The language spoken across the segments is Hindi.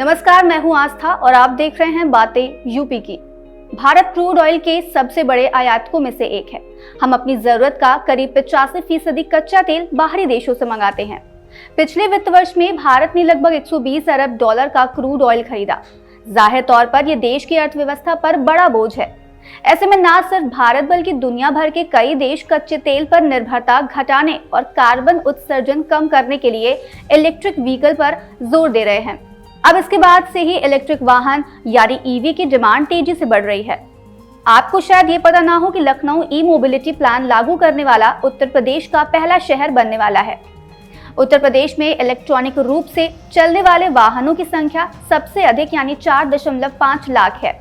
नमस्कार, मैं हूं आस्था और आप देख रहे हैं बातें यूपी की। भारत क्रूड ऑयल के सबसे बड़े आयातकों में से एक है। हम अपनी जरूरत का करीब 85% कच्चा तेल बाहरी देशों से मंगाते हैं। पिछले वित्त वर्ष में भारत ने लगभग 120 अरब डॉलर का क्रूड ऑयल खरीदा। जाहिर तौर पर यह देश की अर्थव्यवस्था पर बड़ा बोझ है। ऐसे में न सिर्फ भारत बल्कि दुनिया भर के कई देश कच्चे तेल पर निर्भरता घटाने और कार्बन उत्सर्जन कम करने के लिए इलेक्ट्रिक व्हीकल पर जोर दे रहे हैं। अब इसके बाद से ही इलेक्ट्रिक वाहन यानी ईवी की डिमांड तेजी से बढ़ रही है। आपको शायद ये पता ना हो कि लखनऊ ई मोबिलिटी प्लान लागू करने वाला उत्तर प्रदेश का पहला शहर बनने वाला है। उत्तर प्रदेश में इलेक्ट्रॉनिक रूप से चलने वाले वाहनों की संख्या सबसे अधिक यानी 4.5 लाख है,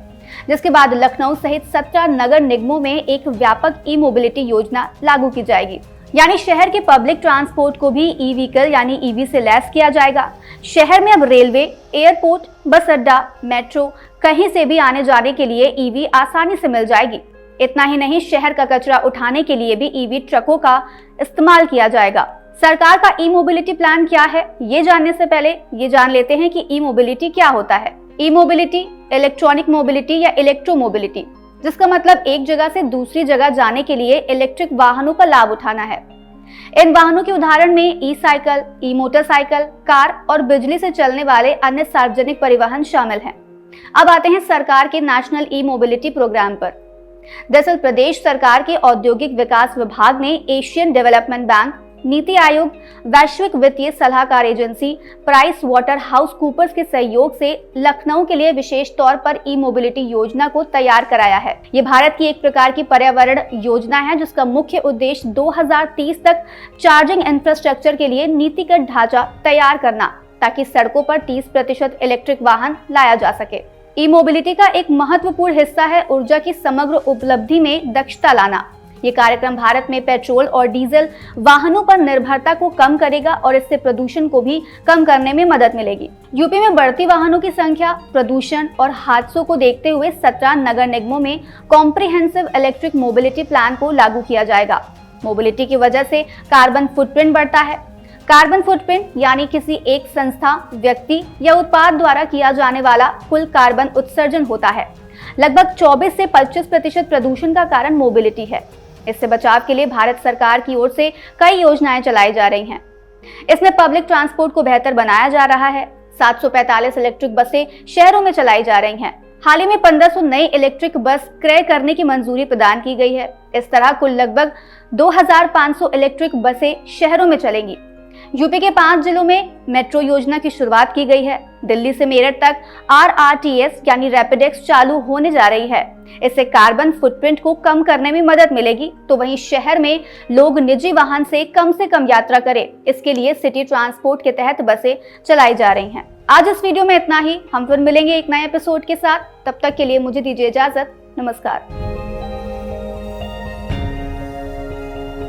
जिसके बाद लखनऊ सहित 17 नगर निगमों में एक व्यापक ई मोबिलिटी योजना लागू की जाएगी। यानी शहर के पब्लिक ट्रांसपोर्ट को भी ई व्हीकल यानी ईवी से लैस किया जाएगा। शहर में अब रेलवे, एयरपोर्ट, बस अड्डा, मेट्रो कहीं से भी आने जाने के लिए ईवी आसानी से मिल जाएगी। इतना ही नहीं, शहर का कचरा उठाने के लिए भी ईवी ट्रकों का इस्तेमाल किया जाएगा। सरकार का ई मोबिलिटी प्लान क्या है, ये जानने से पहले ये जान लेते हैं कि ई मोबिलिटी क्या होता है। ई मोबिलिटी इलेक्ट्रॉनिक मोबिलिटी या इलेक्ट्रो मोबिलिटी, जिसका मतलब एक जगह से दूसरी जगह जाने के लिए इलेक्ट्रिक वाहनों का लाभ उठाना है। इन वाहनों के उदाहरण में ई साइकिल, ई मोटरसाइकिल, कार और बिजली से चलने वाले अन्य सार्वजनिक परिवहन शामिल हैं। अब आते हैं सरकार के नेशनल ई मोबिलिटी प्रोग्राम पर। दरअसल प्रदेश सरकार के औद्योगिक विकास विभाग ने Asian development bank, NITI Aayog, वैश्विक वित्तीय सलाहकार agency, PricewaterhouseCoopers के सहयोग से लखनऊ के लिए विशेष तौर पर ई मोबिलिटी योजना को तैयार कराया है। ये भारत की एक प्रकार की पर्यावरण योजना है, जिसका मुख्य उद्देश्य 2030 तक चार्जिंग इंफ्रास्ट्रक्चर के लिए नीतिगत ढांचा तैयार करना, ताकि सड़कों पर 30% इलेक्ट्रिक वाहन लाया जा सके। ई मोबिलिटी का एक महत्वपूर्ण हिस्सा है ऊर्जा की समग्र उपलब्धि में दक्षता लाना। ये कार्यक्रम भारत में पेट्रोल और डीजल वाहनों पर निर्भरता को कम करेगा और इससे प्रदूषण को भी कम करने में मदद मिलेगी। यूपी में बढ़ती वाहनों की संख्या, प्रदूषण और हादसों को देखते हुए 17 नगर निगमों में कॉम्प्रिहेंसिव इलेक्ट्रिक मोबिलिटी प्लान को लागू किया जाएगा। मोबिलिटी की वजह से कार्बन फुटप्रिंट बढ़ता है। कार्बन फुटप्रिंट यानी किसी एक संस्था, व्यक्ति या उत्पाद द्वारा किया जाने वाला कुल कार्बन उत्सर्जन होता है। लगभग 24 से 25% प्रदूषण का कारण मोबिलिटी है। इससे बचाव के लिए भारत सरकार की ओर से कई योजनाएं चलाई जा रही हैं। इसमें पब्लिक ट्रांसपोर्ट को बेहतर बनाया जा रहा है। 745 इलेक्ट्रिक बसें शहरों में चलाई जा रही हैं। हाल ही में 1500 नई इलेक्ट्रिक बस क्रय करने की मंजूरी प्रदान की गई है। इस तरह कुल लगभग 2500 इलेक्ट्रिक बसें शहरों में चलेंगी। यूपी के 5 जिलों में मेट्रो योजना की शुरुआत की गई है। दिल्ली से मेरठ तक RRTS यानी रैपिडेक्स चालू होने जा रही है। इससे कार्बन फुटप्रिंट को कम करने में मदद मिलेगी। तो वहीं शहर में लोग निजी वाहन से कम यात्रा करें, इसके लिए सिटी ट्रांसपोर्ट के तहत बसें चलाई जा रही हैं। आज इस वीडियो में इतना ही। हम फिर मिलेंगे एक नए एपिसोड के साथ। तब तक के लिए मुझे दीजिए इजाजत। नमस्कार।